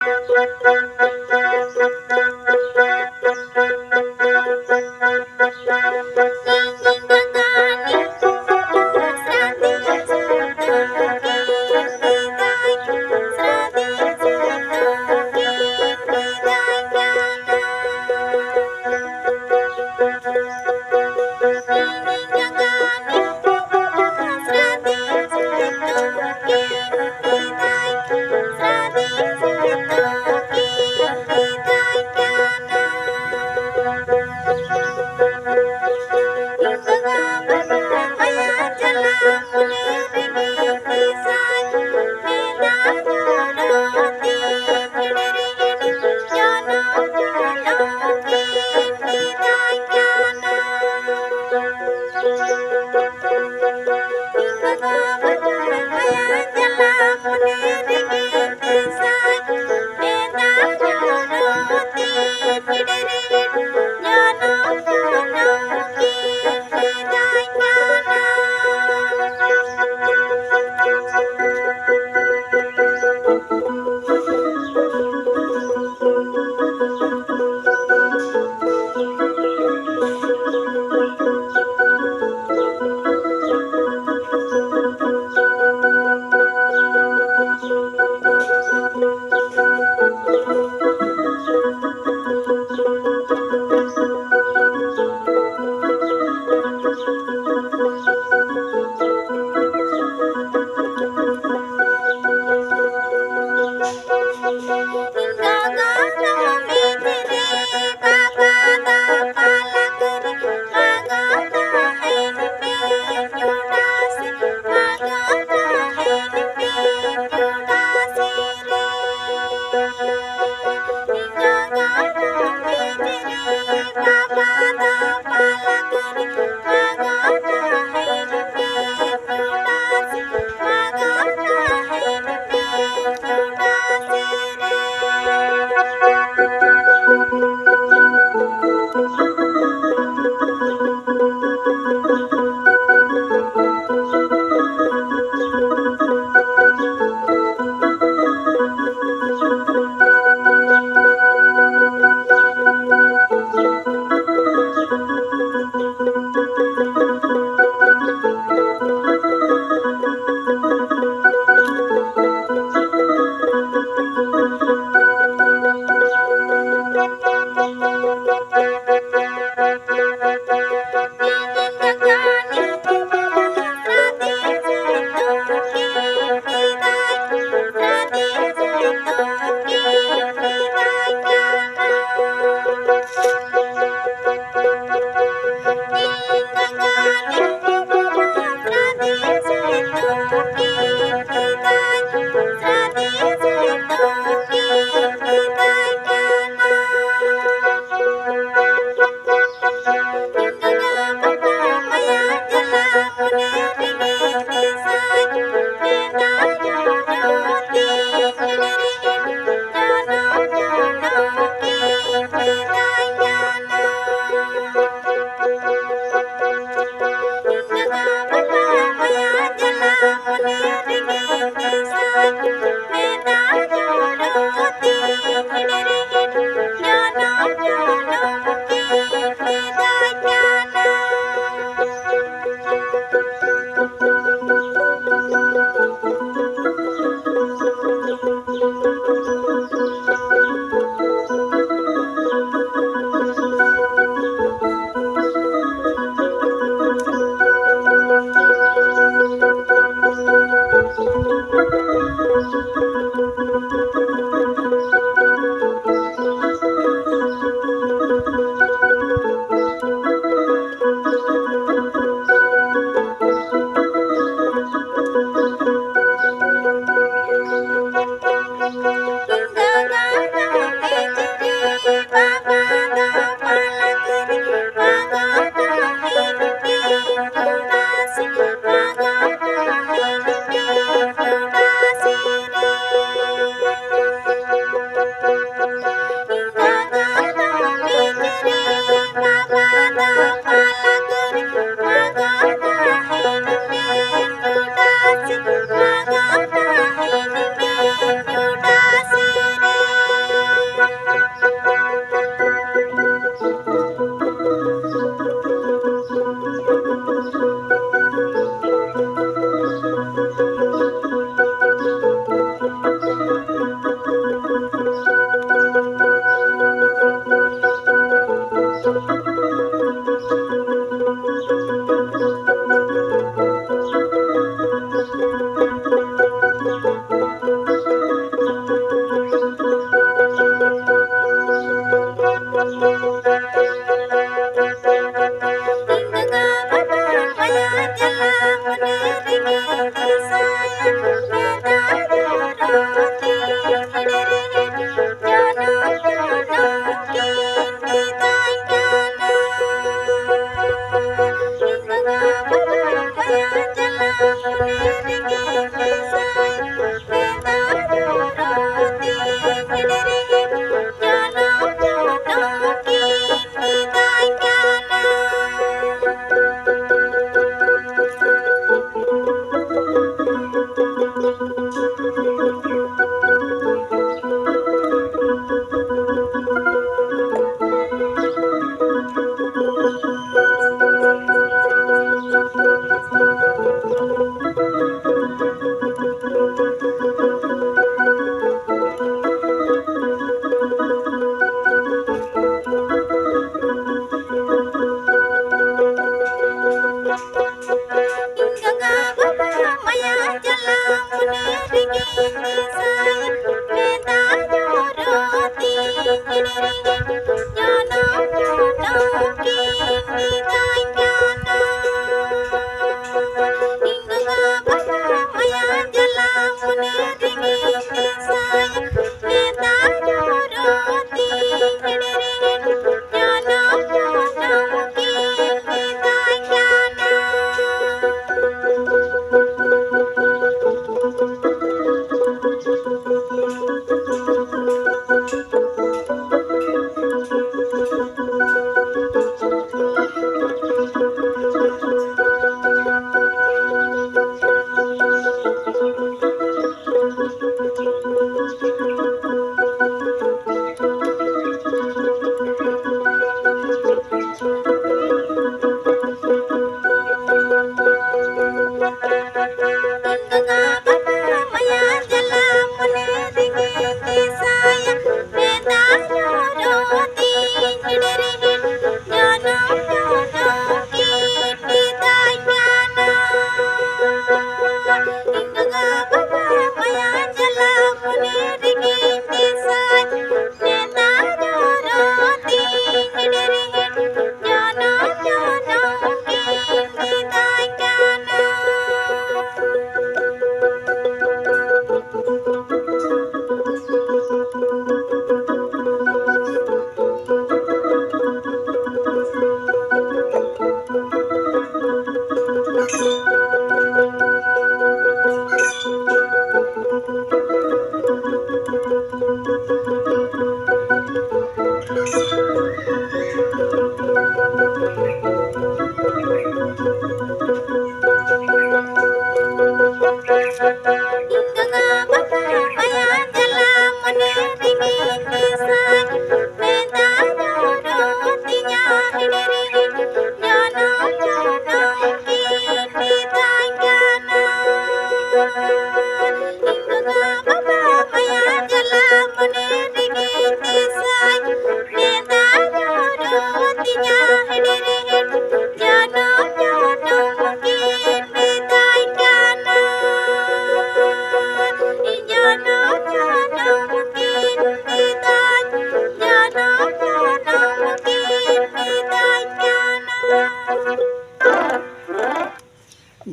Thank you.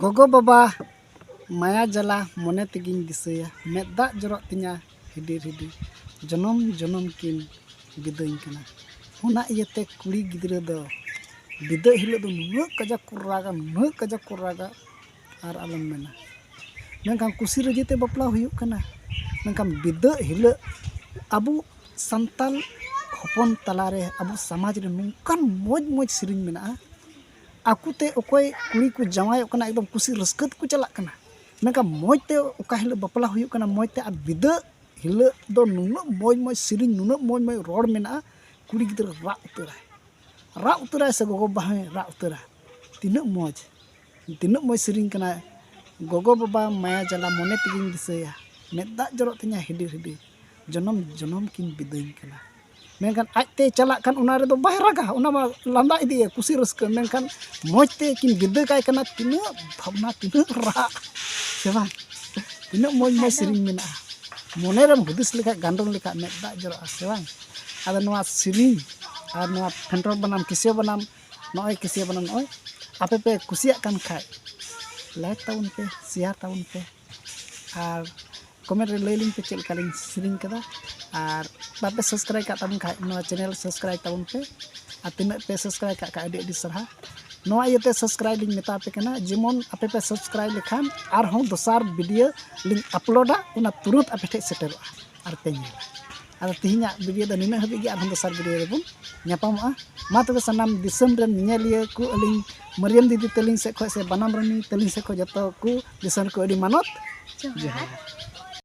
Gogo baba maya jala mone tegin disaya medda jorok tinya hidir jonom jonom kin bidain kana huna iyate kuri gidra do bida hilo do nuk kajak kuraga ar alam mena nangkam kusi rejete bapla huyuk kana nangkam bida hilo abu santal hopon talare abu samaj re nungkan moj siring mena aku te okoy kuri ku jawai kana ekdom kusi raskat ku chalak kana nangka moj te oka hilo bapla huyuk kana moj te ar bida hilo do nunuk moj siring nunuk moj rod mena kuri gidra ra uturai se gogo bahe ra utara tinuk moj siring kana gogo baba maya jala mone tiging disaya medda jorok tinya hidir jonom kin bidain kana menkan ajte chalak kan una redo bahe raga una ma landa idi kusi raska menkan moj te kin bida kai kana tinuk bhavna tinuk ra seba tinuk moj siring mena mone ram hudis leka gandong leka medda jorok seba ada noa siring ar noa control banam kisia banam noy ape pe kusiak kan khai like tahun pe share tahun pe ar comment re lailing pe chel kaling siring kada ar bape subscribe ka tahun khai noa channel subscribe tahun pe atina pe subscribe ka adi di sarha noa yete subscribe link meta pe kana jemon ape pe subscribe lekhan ar hon dosar video link uploada una turut ape te seteru ar pe nyela ada tihinya video dan nina habi gi ar hon dosar video rebun nyapam ma tobe sanam disam ren nyelia ku aling Mariam didi teling se banam rani teling se jato ku disan ku adi manot Johar.